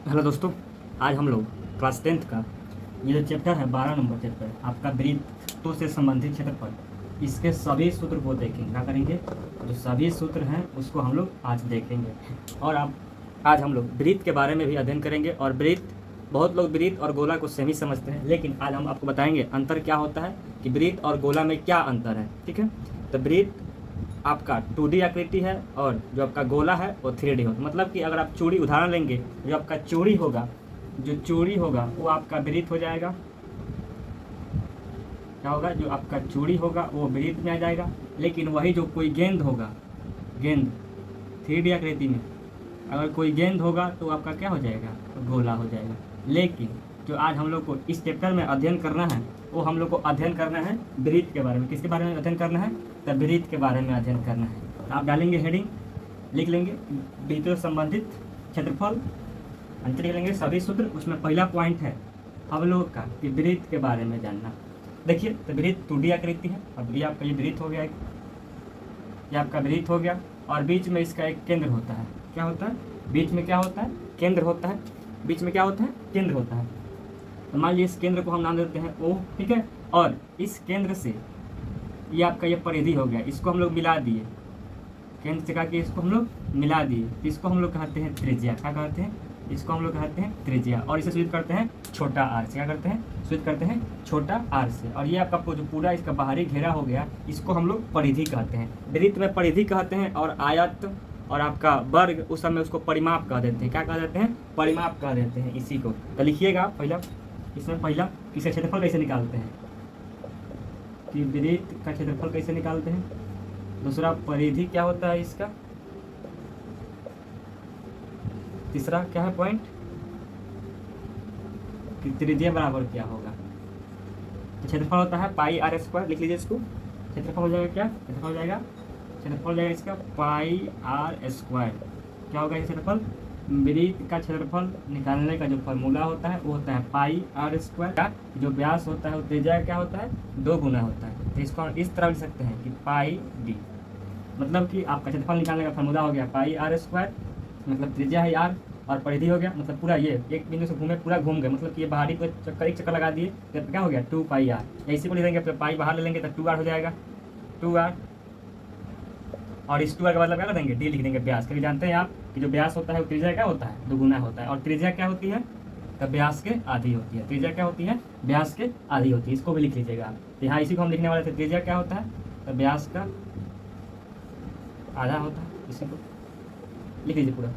Hello दोस्तों, आज हम लोग क्लास 10th का ये जो चैप्टर है 12 नंबर चैप्टर आपका वृत्तों से संबंधित क्षेत्रफल, इसके सभी सूत्र को देखेंगे। क्या करेंगे? जो सभी सूत्र हैं उसको हम लोग आज देखेंगे। और आप आज हम लोग वृत्त के बारे में भी अध्ययन करेंगे। और वृत्त, बहुत लोग वृत्त और गोला को सेम ही समझते हैं, लेकिन आज हम आपको बताएंगे अंतर क्या होता है कि वृत्त और गोला में क्या अंतर है। ठीक है, तो वृत्त आपका 2D आकृति है और जो आपका गोला है वो 3D होता है। मतलब कि अगर आप चूड़ी उदाहरण लेंगे, जो आपका चूड़ी होगा, वो आपका वृत्त हो जाएगा। क्या होगा? जो आपका चूड़ी होगा वो वृत्त में आ जाएगा। लेकिन वही जो कोई गेंद होगा, गेंद 3D आकृति में अगर कोई गेंद होगा तो आपका क्या हो जाएगा? गोला हो जाएगा। लेकिन जो आज हम लोग को इस चैप्टर में अध्ययन करना है, वो हम लोग को अध्ययन करना है वृत्त के बारे में। किसके बारे में अध्ययन करना है? तो वृत्त के बारे में अध्ययन करना है। तो आप डालेंगे हेडिंग, लिख लेंगे वृत्तों से संबंधित क्षेत्रफल, अंतर लिख लेंगे सभी सूत्र। उसमें पहला पॉइंट है हम लोग का कि वृत्त के बारे में जानना। देखिए, तो वृत्त 2D आकृति है। अब ये आपका ये वृत्त हो गया, ये आपका वृत्त हो गया और बीच में इसका एक केंद्र होता है। क्या होता है? बीच में क्या होता है? केंद्र होता है। बीच में क्या होता है? केंद्र होता है। तो मान लीजिए इस केंद्र को हम नाम देते हैं O। ठीक है, और इस केंद्र से ये आपका ये परिधि हो गया, इसको हम लोग मिला दिए, केंद्र से का के इसको हम लोग मिला दिए, तो इसको हम लोग कहते हैं त्रिज्या। क्या कहते हैं? इसको हम लोग कहते हैं त्रिज्या। और इसे सूचित करते हैं छोटा आर से। क्या करते हैं? सूचित करते हैं छोटा आर से। और ये आपका जो पूरा इसका बाहरी घेरा हो गया, इसको हम लोग परिधि कहते हैं। वृत्त में परिधि कहते हैं, और आयत और आपका वर्ग उस समय उसको परिमाप कह देते हैं। क्या कह देते हैं? परिमाप कह देते हैं इसी को। तो लिखिएगा पहला, इसमें पहला इसका क्षेत्रफल कैसे निकालते हैं कि वृत्त का क्षेत्रफल कैसे निकालते हैं। दूसरा, परिधि क्या होता है इसका। तीसरा क्या है पॉइंट कि त्रिज्या बराबर क्या होगा। तो क्षेत्रफल होता है पाई आर स्क्वायर। लिख लीजिए इसको। क्षेत्रफल हो जाएगा क्या? क्षेत्रफल हो जाएगा, क्षेत्रफल हो जाएगा इसका पाई आर स्क्वायर। क्या होगा ये क्षेत्रफल? वृत्त का क्षेत्रफल निकालने का जो फॉर्मूला होता है वो होता है पाई आर स्क्वायर का जो व्यास होता है वो त्रिज्या क्या होता है? 2 गुना होता है। तो इसको हम इस तरह लिख सकते हैं कि पाई डी। मतलब कि आपका क्षेत्रफल निकालने का फॉर्मूला हो गया पाई आर स्क्वायर, मतलब त्रिज्या है आर, और परिधि हो गया मतलब पूरा ये एक बिंदु से घूमे पूरा घूम गए, मतलब कि ये बाहरी को चक्कर एक चक्कर लगा दिए तो क्या हो गया? 2 पाई आर। या इसी को ले लेंगे तो पाई बाहर ले लेंगे तो 2 आर हो जाएगा, 2 आर। और इस 2 आर के मतलब क्या कर देंगे? डी लिख देंगे व्यास। क्योंकि जानते हैं आप कि जो व्यास होता है वो त्रिज्या क्या होता है? 2 गुना होता है। और त्रिज्या क्या होती है? तब व्यास के आधी होती है। त्रिज्या क्या होती है? व्यास के आधी होती है। इसको भी लिख लीजिएगा आप। तो यहाँ इसी को हम लिखने वाले थे। त्रिज्या क्या होता है? तो व्यास का आधा होता है। इसी को लिख लीजिए पूरा।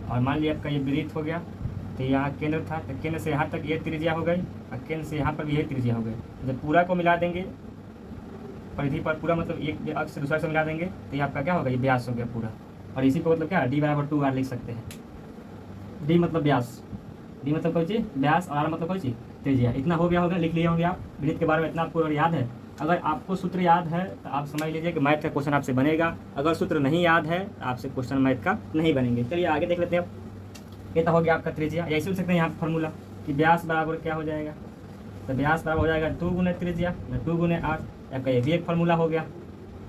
और मान लिया आपका ये वृत्त हो गया, तो यहाँ केंद्र था, तो केंद्र से यहाँ तक ये त्रिज्या हो गई और केंद्र से यहाँ पर भी यही त्रिज्या हो गई। जब पूरा को मिला देंगे परिधि पर, पूरा मतलब एक अक्ष से दूसरा से मिला देंगे तो ये आपका क्या होगा? ये व्यास हो गया पूरा। और इसी को मतलब क्या? डी बराबर 2 आर लिख सकते हैं। डी मतलब व्यास, डी मतलब कोई चीज़ व्यास, और आर मतलब कोई चीज़ त्रिज्या। इतना हो गया होगा, लिख लिए होंगे आप। वृत्त के बारे में इतना आपको अगर याद है, अगर आपको सूत्र याद है तो आप समझ लीजिए कि मैथ का क्वेश्चन आपसे बनेगा। अगर सूत्र नहीं याद है तो आपसे क्वेश्चन मैथ का नहीं बनेंगे। चलिए आगे देख लेते हैं। ये तो हो गया आपका त्रिज्या। या ऐसे लिख सकते हैं यहाँ फॉर्मूला कि व्यास बराबर क्या हो जाएगा? तो व्यास बराबर हो जाएगा 2 गुने त्रिज्या या 2 गुने आर। आपका ये भी एक फॉर्मूला हो गया।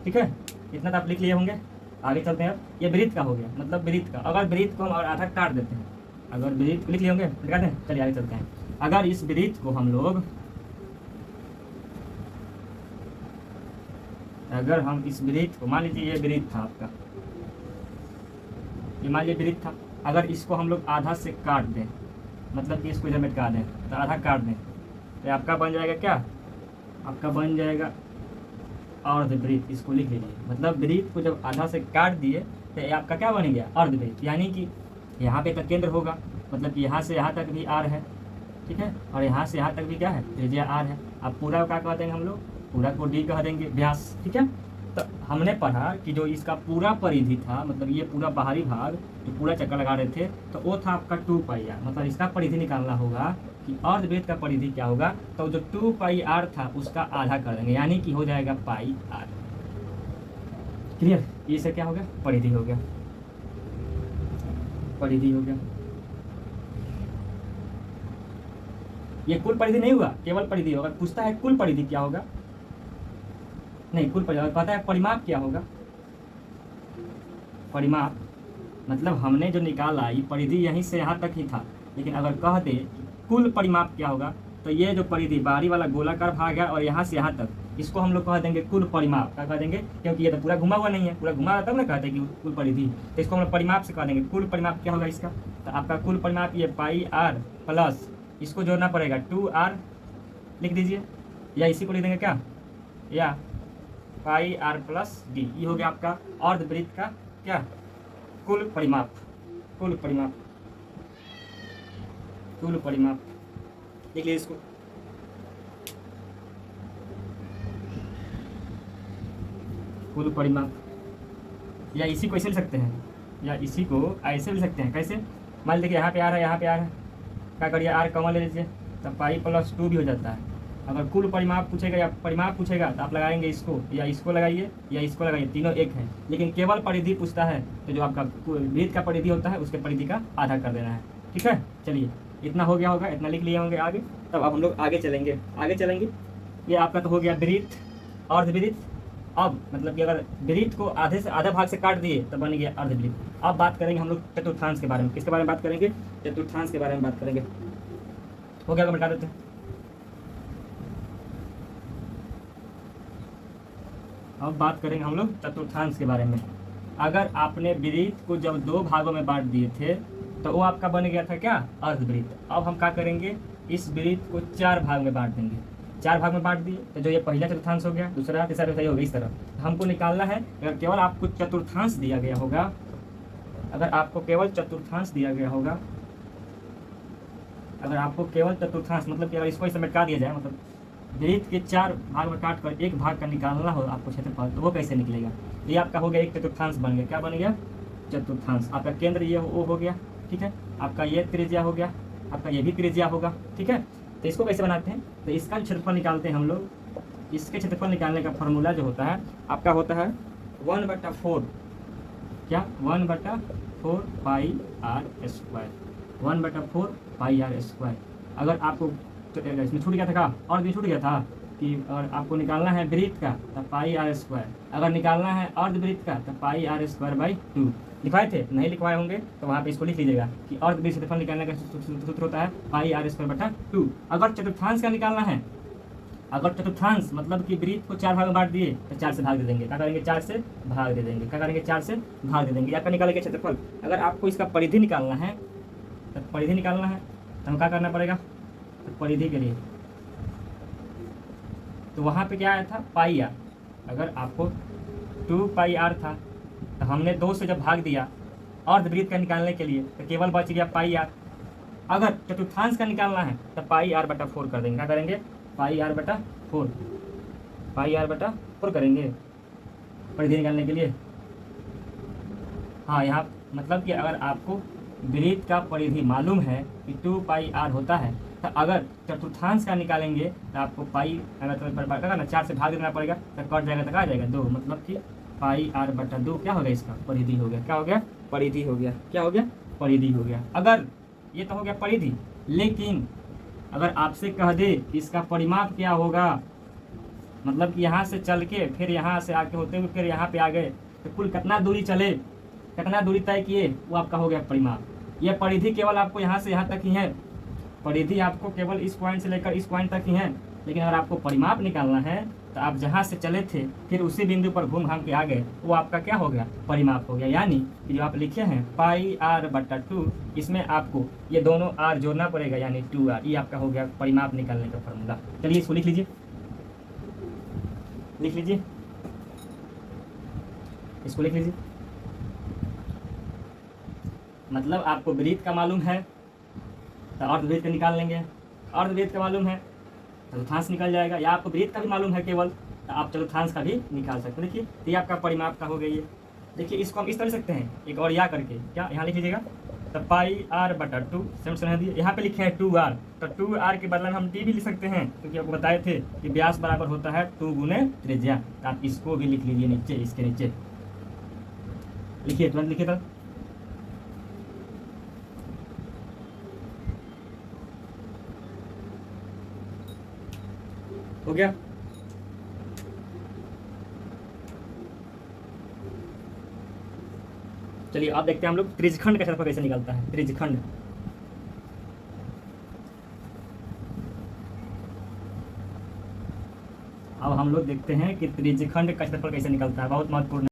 ठीक है, इतना तो आप लिख लिए होंगे। आगे चलते हैं। अब ये वृत्त का हो गया, मतलब वृत्त का। अगर वृत्त को हम और आधा काट देते हैं, अगर वृत्त को लिख लिए होंगे, लिखा दें। चलिए आगे चलते हैं। अगर इस वृत्त को हम लोग, अगर हम इस वृत्त को, मान लीजिए ये वृत्त था आपका, ये मान लीजिए वृत्त था, अगर इसको हम लोग आधा से काट दें, मतलब कि इसको इधर में काट दें, तो आधा काट दें, तो आपका बन जाएगा क्या? आपका बन जाएगा अर्धवृत्त। इसको लिख लीजिए। मतलब वृत्त को जब आधा से काट दिए तो ये आपका क्या बन गया? अर्धवृत्त। यानी कि यहाँ पे का केंद्र होगा, मतलब कि यहाँ से यहाँ तक भी आर है। ठीक है, और यहाँ से यहाँ तक भी क्या है? त्रिज्या आर है। अब पूरा क्या कह देंगे हम लोग? पूरा को डी कह देंगे, व्यास। ठीक है, तो हमने पढ़ा कि जो इसका पूरा परिधि था, मतलब ये पूरा बाहरी भाग जो पूरा चक्कर लगा रहे थे, तो वो था आपका 2 पाई आर। मतलब इसका परिधि निकालना होगा कि अर्धवृत्त का परिधि क्या होगा। तो जो 2 पाई आर था उसका आधा कर देंगे, यानी कि हो जाएगा पाई आर। क्लियर? ये से क्या हो गया? परिधि हो गया, परिधि हो गया। ये कुल परिधि नहीं हुआ, केवल परिधि होगा। पूछता है कुल परिधि क्या होगा, नहीं, कुल परिमाप पता है, परिमाप क्या होगा? परिमाप मतलब हमने जो निकाला ये परिधि यहीं से यहाँ तक ही था, लेकिन अगर कह दे कि कुल परिमाप क्या होगा, तो ये जो परिधि बाहरी वाला गोलाकार भाग है और यहाँ से यहाँ तक, इसको हम लोग कह देंगे कुल परिमाप। क्या कह देंगे? क्योंकि ये तो पूरा घुमा हुआ नहीं है, पूरा घुमा हुआ तब ना कहते हैं कि कुल परिधि, तो इसको हम लोग परिमाप से कह देंगे। कुल परिमाप क्या होगा इसका? तो आपका कुल परिमाप ये पाई आर प्लस, इसको जोड़ना पड़ेगा 2r, लिख दीजिए, या इसी को लिख देंगे क्या, या पाई आर प्लस डी, ये हो गया आपका अर्धवृत्त का क्या, कुल परिमाप। कुल परिमाप, कुल परिमाप लिख लीजिए इसको। कुल परिमाप, या इसी को ऐसे लिख सकते हैं, या इसी को ऐसे लिख सकते हैं। कैसे? मान लीजिए यहाँ पे आ रहा है, यहाँ पे आ रहा है, क्या करिए, आर कॉमन ले लीजिए, तब पाई प्लस 2 भी हो जाता है। अगर कुल परिमाप पूछेगा या परिमाप पूछेगा तो आप लगाएंगे इसको, या इसको लगाइए, या इसको लगाइए, तीनों एक है। लेकिन केवल परिधि पूछता है तो जो आपका वृत्त का परिधि होता है उसके परिधि का आधा कर देना है। ठीक है, चलिए इतना हो गया होगा, इतना लिख लिए होंगे आगे। तब अब हम लोग आगे चलेंगे, आगे चलेंगे। ये आपका तो हो गया वृत्त, अर्धवृत्त। अब मतलब कि अगर वृत्त को आधे से आधा भाग से काट दिए तो बन गया अर्धवृत्त। अब बात करेंगे हम लोग चतुर्थांश के बारे में। किसके बारे में बात करेंगे? चतुर्थांश के बारे में बात करेंगे। हो गया, बता देते हैं। अब बात करेंगे हम लोग चतुर्थांश के बारे में। अगर आपने वृत्त को जब 2 भागों में बांट दिए थे तो वो आपका बन गया था क्या, अर्धवृत्त। अब हम क्या करेंगे, इस वृत्त को 4 भाग में बांट देंगे। 4 भाग में बांट दिए तो जो ये पहला चतुर्थांश हो गया, दूसरा, तीसरा, चौथा होगा इस तरह। तो हमको निकालना है, अगर केवल आपको चतुर्थांश दिया गया होगा, अगर आपको केवल चतुर्थांश दिया गया होगा, अगर आपको केवल चतुर्थांश मतलब कि अगर इसको ऐसे मिटा दिया जाए, मतलब वृत्त के 4 भाग में काट कर एक भाग का निकालना हो आपको क्षेत्रफल, तो वो कैसे निकलेगा? ये आपका हो गया एक चतुर्थांश बन गया। क्या बन गया? चतुर्थांश। आपका केंद्र ये वो हो गया, ठीक है, आपका ये त्रिज्या हो गया, आपका ये भी त्रिज्या होगा, ठीक है। तो इसको कैसे बनाते हैं? तो इसका क्षेत्रफल निकालते हैं हम लोग। इसके क्षेत्रफल निकालने का फॉर्मूला जो होता है आपका होता है 1/4, क्या, 1/4 pi r square, 1/4 pi r square. अगर आपको तो इसमें छूट गया था का, और भी छूट गया था कि अगर आपको निकालना है वृत्त का तो पाई आर स्क्वायर, अगर निकालना है अर्धवृत्त का तो पाई आर स्क्वायर बाई 2। लिखवाए थे? नहीं लिखवाए होंगे तो वहाँ पे इसको लिख लीजिएगा कि अर्धवृत्त क्षेत्रफल निकालने का सूत्र होता है पाई आर स्क्वायर बटा 2। अगर चतुर्थांश का निकालना है, अगर चतुर्थांश मतलब कि वृत्त को 4 भाग में बांट दिए तो 4 से भाग दे देंगे। क्या करेंगे? 4 से भाग दे देंगे। क्या करेंगे? 4 से भाग दे देंगे। आपका निकालेंगे क्षेत्रफल। अगर आपको इसका परिधि निकालना है, तो परिधि निकालना है तो हम क्या करना पड़ेगा? तो परिधि के लिए तो वहाँ पे क्या आया था? पाई आर। अगर आपको 2 पाई आर था तो हमने 2 से जब भाग दिया अर्धवृत्त का निकालने के लिए तो केवल बच गया पाई आर। अगर चतुर्थांश का निकालना है तो पाई आर बटा 4 कर देंगे। क्या करेंगे? पाई आर बटा 4, पाई आर बटा 4 करेंगे परिधि निकालने के लिए। हाँ, यहाँ मतलब कि अगर आपको वृत्त का परिधि मालूम है कि 2 पाई आर होता है, तो अगर चतुर्थांश का निकालेंगे तो आपको पाई ना 4 से भाग देना पड़ेगा, तो कट जाएगा, तो आ जाएगा 2, मतलब कि पाई आर बटा 2 क्या हो गया? इसका परिधि हो गया। क्या हो गया? परिधि हो गया। क्या हो गया? परिधि हो गया। अगर ये तो हो गया परिधि, लेकिन अगर आपसे कह दे कि इसका परिमाप क्या होगा, मतलब कि यहाँ से चल के फिर यहाँ से आके होते हुए फिर यहाँ पे आ गए तो कुल कितना दूरी चले, कितना दूरी तय किए, वो आपका हो गया परिमाप। यह परिधि केवल आपको यहाँ से यहाँ तक ही है, परिधि आपको केवल इस पॉइंट से लेकर इस पॉइंट तक ही है। लेकिन अगर आपको परिमाप निकालना है तो आप जहाँ से चले थे फिर उसी बिंदु पर घूम घाम के आ गए, वो आपका क्या हो गया? परिमाप हो गया। यानी कि जो आप लिखे हैं पाई आर बटा 2, इसमें आपको ये दोनों आर जोड़ना पड़ेगा, यानी 2r। ये आपका हो गया परिमाप निकालने का फॉर्मूला। चलिए इसको लिख लीजिए, लिख लीजिए, इसको लिख लीजिए। मतलब आपको वृत्त का मालूम है तो अर्धवृत्त का निकाल लेंगे, अर्धवृत्त का मालूम है चतुर्थांश निकल जाएगा, या आपको वृत्त का भी मालूम है केवल तो आप चतुर्थांश का भी निकाल सकते हैं। देखिए, तो ये आपका परिमाप का हो गया। ये देखिए, इसको हम इस तरह लिख सकते हैं, एक और या करके, क्या यहाँ लिख लीजिएगा, तो पाई आर बटा 2 समझ दिए। यहाँ पे लिखे हैं 2r, तो 2r के बदले में हम t भी लिख सकते हैं, क्योंकि आपको बताए थे कि व्यास बराबर होता है 2 गुने त्रिज्या। तो आप इसको भी लिख लीजिए नीचे, इसके नीचे लिखिए, तुरंत लिखिए। तो हो गया। चलिए आप देखते हैं हम लोग त्रिज्यखंड का क्षेत्रफल कैसे निकलता है। त्रिज्यखंड, अब हम लोग देखते हैं कि त्रिज्यखंड का क्षेत्रफल कैसे निकलता है, बहुत महत्वपूर्ण।